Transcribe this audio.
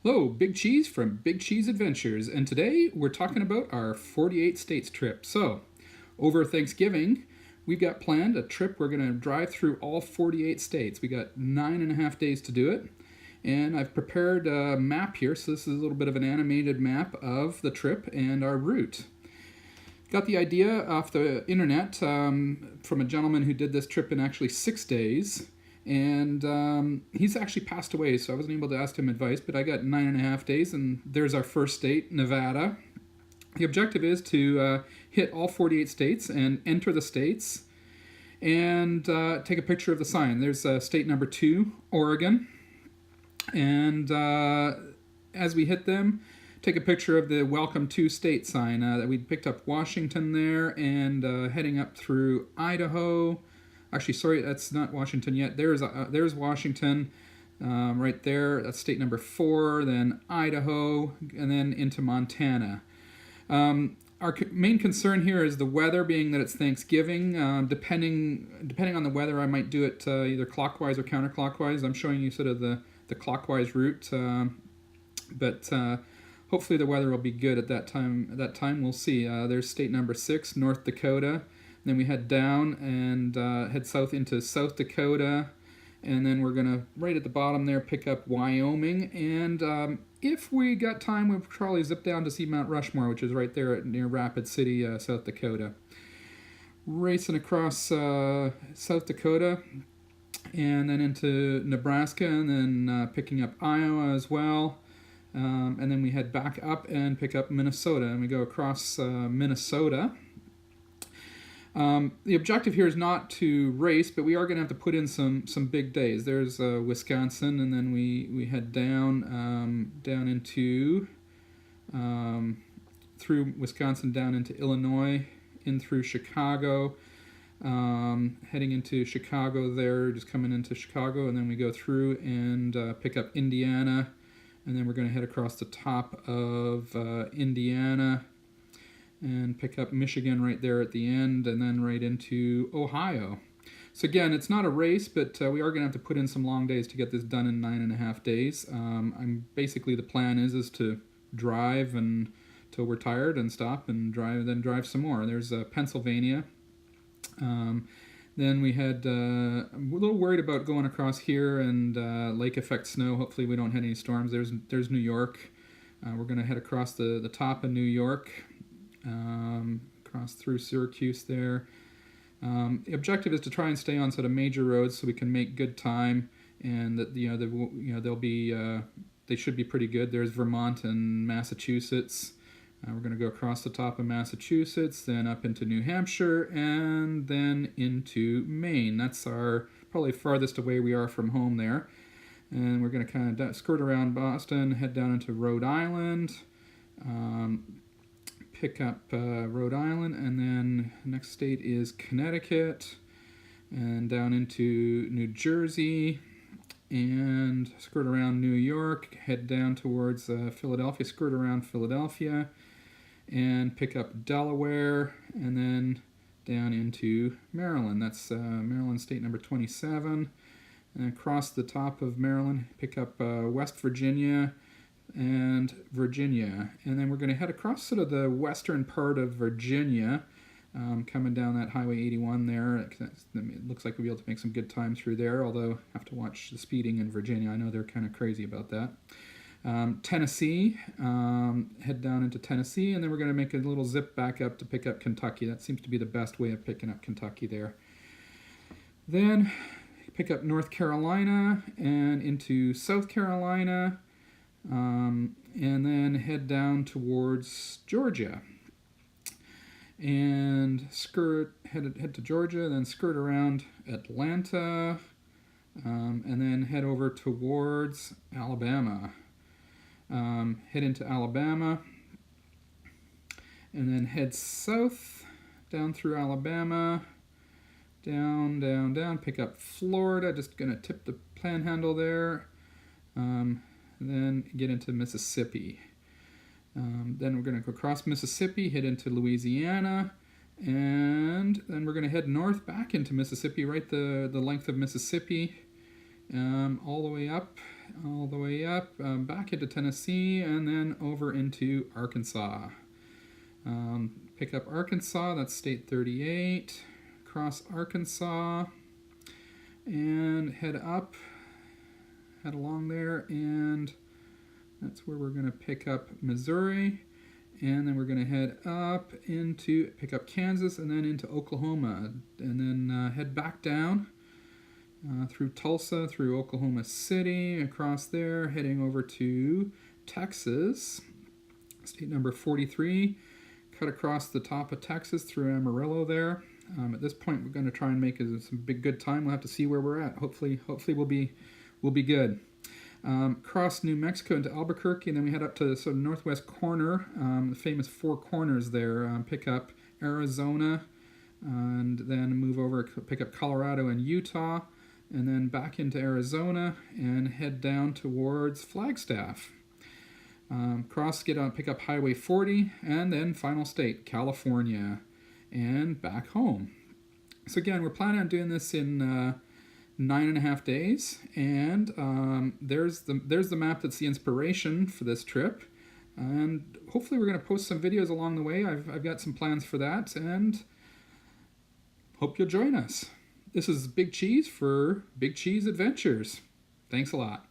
Hello, Big Cheese from Big Cheese Adventures, and today we're talking about our 48 states trip. So, over Thanksgiving, we've got planned a trip. We're going to drive through all 48 states. We got 9.5 days to do it, and I've prepared a map here. So, this is a little bit of an animated map of the trip and our route. Got the idea off the internet from a gentleman who did this trip in actually 6 days. And he's actually passed away, so I wasn't able to ask him advice, but I got 9.5 days, and there's our first state, Nevada. The objective is to hit all 48 states and enter the states and take a picture of the sign. There's state number 2, Oregon. And as we hit them, take a picture of the Welcome to State sign. That we picked up Washington there and heading up through Idaho. Actually, sorry, that's not Washington yet. There's Washington right there. That's state number 4, then Idaho, and then into Montana. Our main concern here is the weather, being that it's Thanksgiving. Depending on the weather, I might do it either clockwise or counterclockwise. I'm showing you sort of the clockwise route, but hopefully the weather will be good at that time. At that time, we'll see. There's state number 6, North Dakota. Then we head down and head south into South Dakota. And then we're going to, right at the bottom there, pick up Wyoming. And if we got time, we'll probably zip down to see Mount Rushmore, which is right there near Rapid City, South Dakota. Racing across South Dakota and then into Nebraska, and then picking up Iowa as well. And then we head back up and pick up Minnesota. And we go across Minnesota. The objective here is not to race, but we are going to have to put in some big days. There's Wisconsin, and then we head down into through Wisconsin down into Illinois, in through Chicago, heading into Chicago there, just coming into Chicago, and then we go through and pick up Indiana, and then we're going to head across the top of Indiana and pick up Michigan right there at the end, and then right into Ohio. So again, it's not a race, but we are going to have to put in some long days to get this done in 9.5 days. I'm basically, the plan is to drive until we're tired and stop and drive, then drive some more. There's Pennsylvania. Then we had I'm a little worried about going across here and lake effect snow. Hopefully we don't have any storms. There's New York. We're going to head across the top of New York. Cross through Syracuse there. The objective is to try and stay on sort of major roads so we can make good time, and that they'll be they should be pretty good. There's Vermont and Massachusetts. We're going to go across the top of Massachusetts, then up into New Hampshire, and then into Maine. That's our probably farthest away we are from home there. And we're going to kind of skirt around Boston, head down into Rhode Island. Pick up Rhode Island, and then next state is Connecticut, and down into New Jersey, and skirt around New York, head down towards Philadelphia, skirt around Philadelphia, and pick up Delaware, and then down into Maryland. That's Maryland state number 27, and across the top of Maryland, pick up West Virginia, and Virginia, and then we're going to head across sort of the western part of Virginia, coming down that Highway 81 there. It looks like we'll be able to make some good time through there, although I have to watch the speeding in Virginia. I know they're kind of crazy about that. Tennessee, head down into Tennessee, and then we're going to make a little zip back up to pick up Kentucky. That seems to be the best way of picking up Kentucky there. Then pick up North Carolina and into South Carolina, and then head down towards Georgia, and head to Georgia, then skirt around Atlanta, and then head over towards Alabama. Head into Alabama, and then head south down through Alabama, down, pick up Florida. Just gonna tip the panhandle there. Then get into Mississippi. Then we're going to go across Mississippi, head into Louisiana, and then we're going to head north back into Mississippi, right the length of Mississippi, all the way up, back into Tennessee, and then over into Arkansas. Pick up Arkansas, that's state 38, cross Arkansas, and head along there, and that's where we're going to pick up Missouri, and then we're going to head up into, pick up Kansas, and then into Oklahoma, and then head back down through Tulsa, through Oklahoma City, across there, heading over to Texas, state number 43, cut across the top of Texas through Amarillo there. At this point, we're going to try and make some big good time. We'll have to see where we're at. Hopefully we'll be good. Cross New Mexico into Albuquerque, and then we head up to the sort of northwest corner, the famous Four Corners there. Pick up Arizona, and then move over, pick up Colorado and Utah, and then back into Arizona, and head down towards Flagstaff. Pick up Highway 40, and then final state, California, and back home. So again, we're planning on doing this in 9.5 days, and there's the map that's the inspiration for this trip, and hopefully we're going to post some videos along the way. I've got some plans for that, and hope you'll join us. This is Big Cheese for Big Cheese Adventures. Thanks a lot.